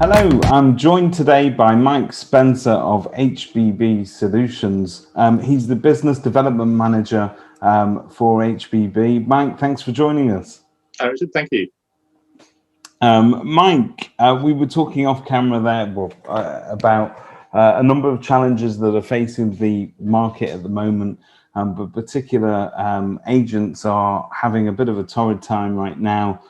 Hello, I'm joined today by Mike Spencer of HBB Solutions. He's the Business Development Manager for HBB. Mike, thanks for joining us. Richard, thank you. Mike, we were talking off camera there about a number of challenges that are facing the market at the moment, but particular agents are having a bit of a torrid time right now.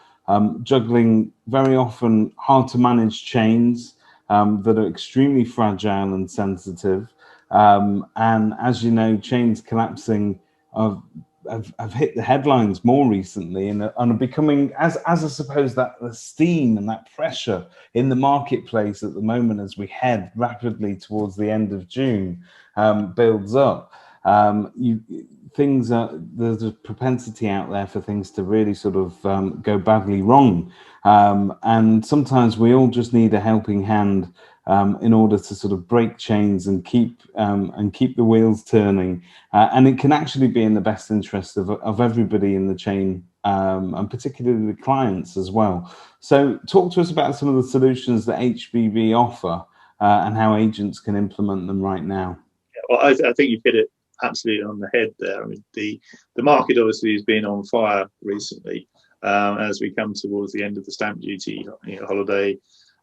Juggling very often hard to manage chains that are extremely fragile and sensitive. And as you know, chains collapsing have hit the headlines more recently and are becoming, as I suppose, that the steam and that pressure in the marketplace at the moment as we head rapidly towards the end of June builds up. There's a propensity out there for things to really sort of go badly wrong, and sometimes we all just need a helping hand in order to sort of break chains and keep the wheels turning, and it can actually be in the best interest of everybody in the chain, and particularly the clients as well. So talk to us about some of the solutions that HBB offer and how agents can implement them right now. Yeah, well, I think you've hit it absolutely on the head there. I mean, the market obviously has been on fire recently as we come towards the end of the stamp duty holiday.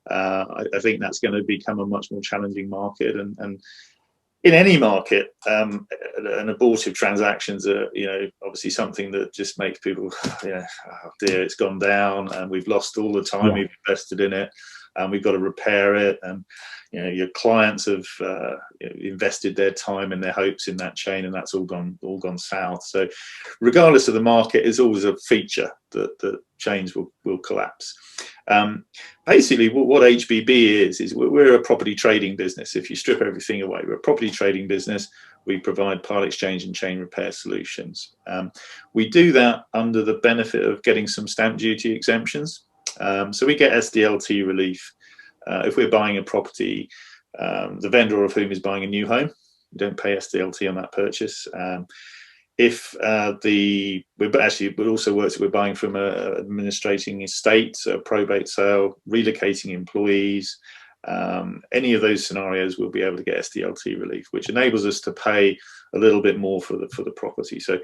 I think that's going to become a much more challenging market, and in any market, an abortive transactions are obviously something that just makes people oh dear, it's gone down and we've lost all the time we've invested in it, and we've got to repair it, and your clients have invested their time and their hopes in that chain, and that's all gone south. So regardless of the market, it's always a feature that chains will collapse. Basically what HBB is we're a property trading business. If you strip everything away, we're a property trading business. We provide part exchange and chain repair solutions. We do that under the benefit of getting some stamp duty exemptions. So we get SDLT relief if we're buying a property, the vendor of whom is buying a new home. We don't pay SDLT on that purchase. If it also works if we're buying from a administrating estate, so a probate sale, relocating employees, any of those scenarios, we'll be able to get SDLT relief, which enables us to pay a little bit more for the property. So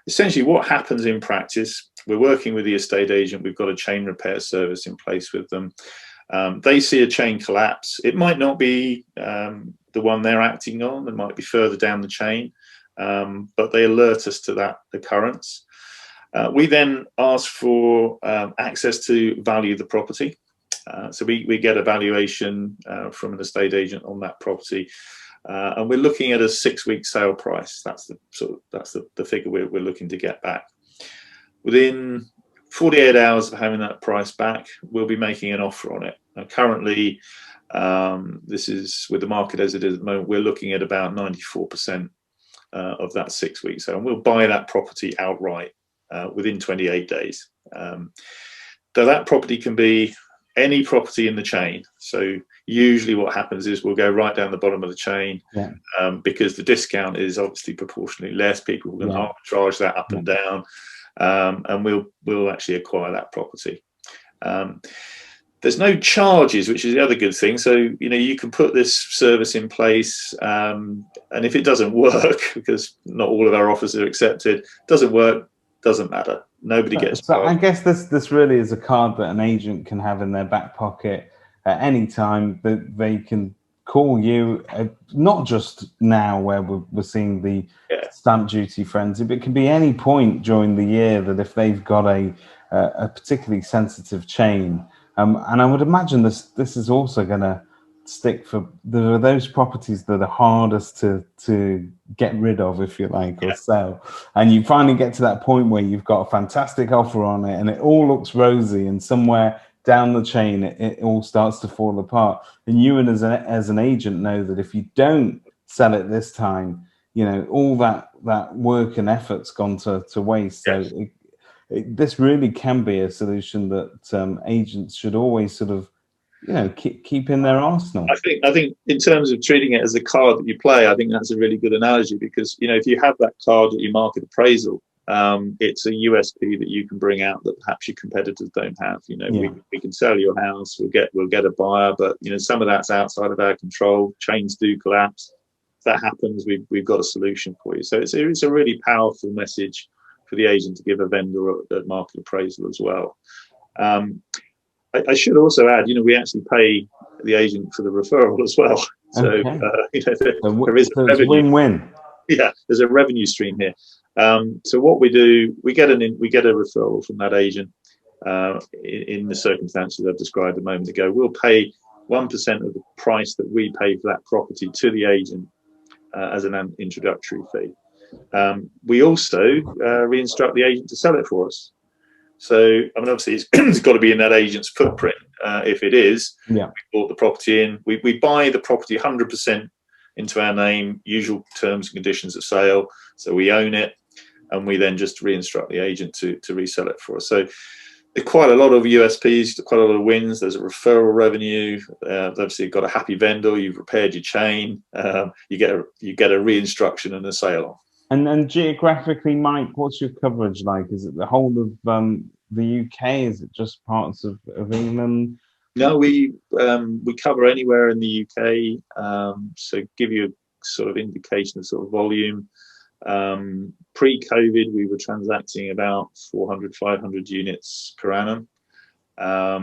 essentially what happens in practice, we're working with the estate agent, we've got a chain repair service in place with them. They see a chain collapse. It might not be the one they're acting on, it might be further down the chain, but they alert us to that occurrence. We then ask for access to value the property. So we get a valuation from an estate agent on that property, and we're looking at a 6-week sale price. That's the figure we're looking to get back. Within 48 hours of having that price back, we'll be making an offer on it. Now, currently, this is with the market as it is at the moment, we're looking at about 94% of that 6 weeks. So we'll buy that property outright within 28 days. So that property can be any property in the chain. So usually what happens is we'll go right down the bottom of the chain, because the discount is obviously proportionally less. People will arbitrage that up and down, and we'll actually acquire that property. There's no charges, which is the other good thing. So you can put this service in place, and if it doesn't work, because not all of our offers are accepted, doesn't work, doesn't matter. Nobody gets. So I guess this really is a card that an agent can have in their back pocket at any time, that they can call you, not just now where we're seeing the stamp duty frenzy, but it can be any point during the year that if they've got a particularly sensitive chain. And I would imagine this is also going to stick for those properties that are hardest to get rid of, if you like, or sell. And you finally get to that point where you've got a fantastic offer on it and it all looks rosy, and somewhere down the chain it all starts to fall apart. And you, and as an agent, know that if you don't sell it this time, all that work and effort's gone to waste. So this really can be a solution that agents should always sort of keep in their arsenal. I think in terms of treating it as a card that you play, I think that's a really good analogy, because if you have that card at your market appraisal, it's a USP that you can bring out that perhaps your competitors don't have. You know, we can sell your house, we'll get a buyer, but you know, some of that's outside of our control. Chains do collapse. If that happens, we've got a solution for you. So it's a really powerful message for the agent to give a vendor at market appraisal as well. I should also add, you know, we actually pay the agent for the referral as well. So you know, there is a win-win. Yeah, there's a revenue stream here. So what we do, we get a referral from that agent. In the circumstances I've described a moment ago, we'll pay 1% of the price that we pay for that property to the agent as an introductory fee. We also re-instruct the agent to sell it for us. So, I mean, obviously, it's got to be in that agent's footprint. If it is, we bought the property in. We buy the property 100% into our name, usual terms and conditions of sale. So we own it, and we then just re-instruct the agent to resell it for us. So there's quite a lot of USPs, quite a lot of wins. There's a referral revenue. Obviously, you've got a happy vendor. You've repaired your chain. You get a re-instruction and a sale. And geographically, Mike, what's your coverage like? Is it the whole of the UK? Is it just parts of England? No, we cover anywhere in the UK. So give you a sort of indication of sort of volume. Pre-COVID, we were transacting about 400, 500 units per annum. A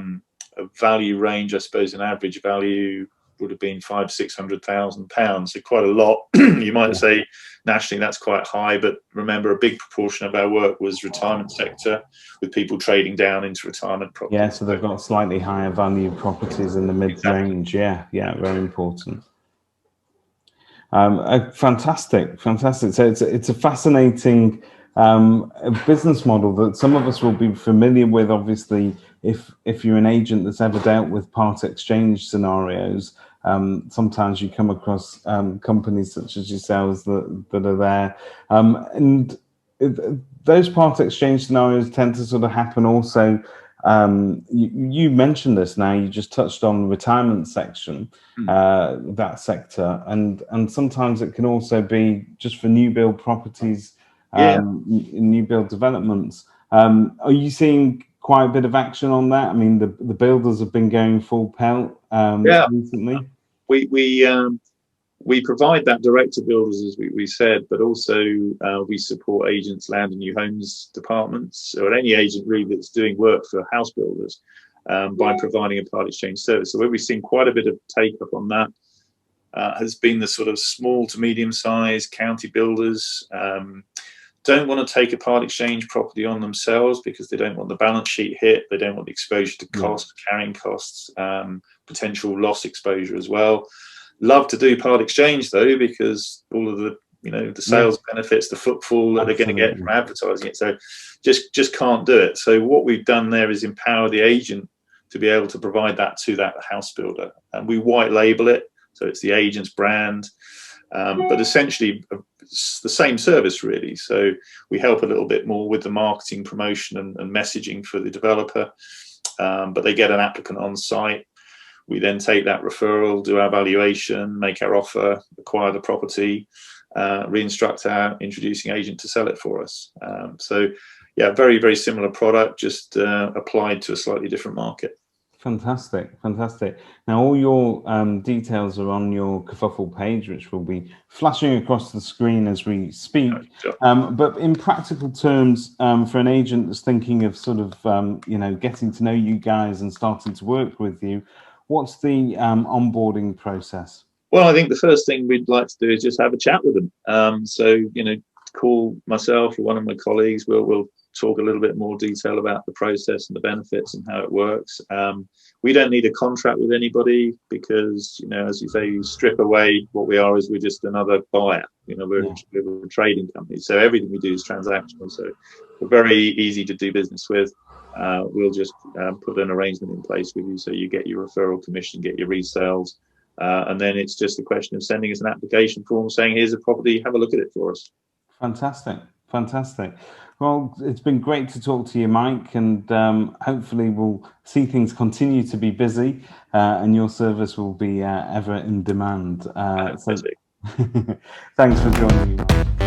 value range, I suppose, an average value would have been £500,000-600,000. So quite a lot. You might say nationally that's quite high, but remember a big proportion of our work was retirement sector, with people trading down into retirement properties. Yeah, so they've got slightly higher value properties in the mid-range. Exactly. Yeah, very important. Fantastic. So it's a fascinating business model that some of us will be familiar with. Obviously, if you're an agent that's ever dealt with part exchange scenarios, sometimes you come across companies such as yourselves that are there, and those part exchange scenarios tend to sort of happen also. You mentioned this now, you just touched on the retirement section, that sector, and sometimes it can also be just for new build properties, new build developments. Are you seeing quite a bit of action on that? I mean, the builders have been going full pelt recently. We provide that direct to builders, as we said, but also we support agents, land and new homes departments, or any agent really that's doing work for house builders by providing a part exchange service. So where we've seen quite a bit of take up on that has been the sort of small to medium sized county builders. Don't want to take a part exchange property on themselves because they don't want the balance sheet hit. They don't want the exposure to costs, carrying costs, potential loss exposure as well. Love to do part exchange though, because all of the the sales benefits, the footfall that they're going to get from advertising it. So just can't do it. So what we've done there is empower the agent to be able to provide that to that house builder, and we white label it, so it's the agent's brand. But essentially it's the same service really. So we help a little bit more with the marketing, promotion and messaging for the developer, but they get an applicant on site. We then take that referral, do our valuation, make our offer, acquire the property, re-instruct our introducing agent to sell it for us. So yeah, very, very similar product, just applied to a slightly different market. Fantastic. Now, all your details are on your Kerfuffle page, which will be flashing across the screen as we speak. Sure. But in practical terms, for an agent that's thinking of sort of, getting to know you guys and starting to work with you, what's the onboarding process? Well, I think the first thing we'd like to do is just have a chat with them. So, call myself or one of my colleagues. We'll talk a little bit more detail about the process and the benefits and how it works. We don't need a contract with anybody because, as you say, you strip away what we are, is we're just another buyer. We're a trading company. So everything we do is transactional. So we're very easy to do business with. We'll just put an arrangement in place with you. So you get your referral commission, get your resales. And then it's just a question of sending us an application form saying, here's a property, have a look at it for us. Fantastic. Well, it's been great to talk to you, Mike, and hopefully we'll see things continue to be busy and your service will be ever in demand. So thanks for joining me, Mike.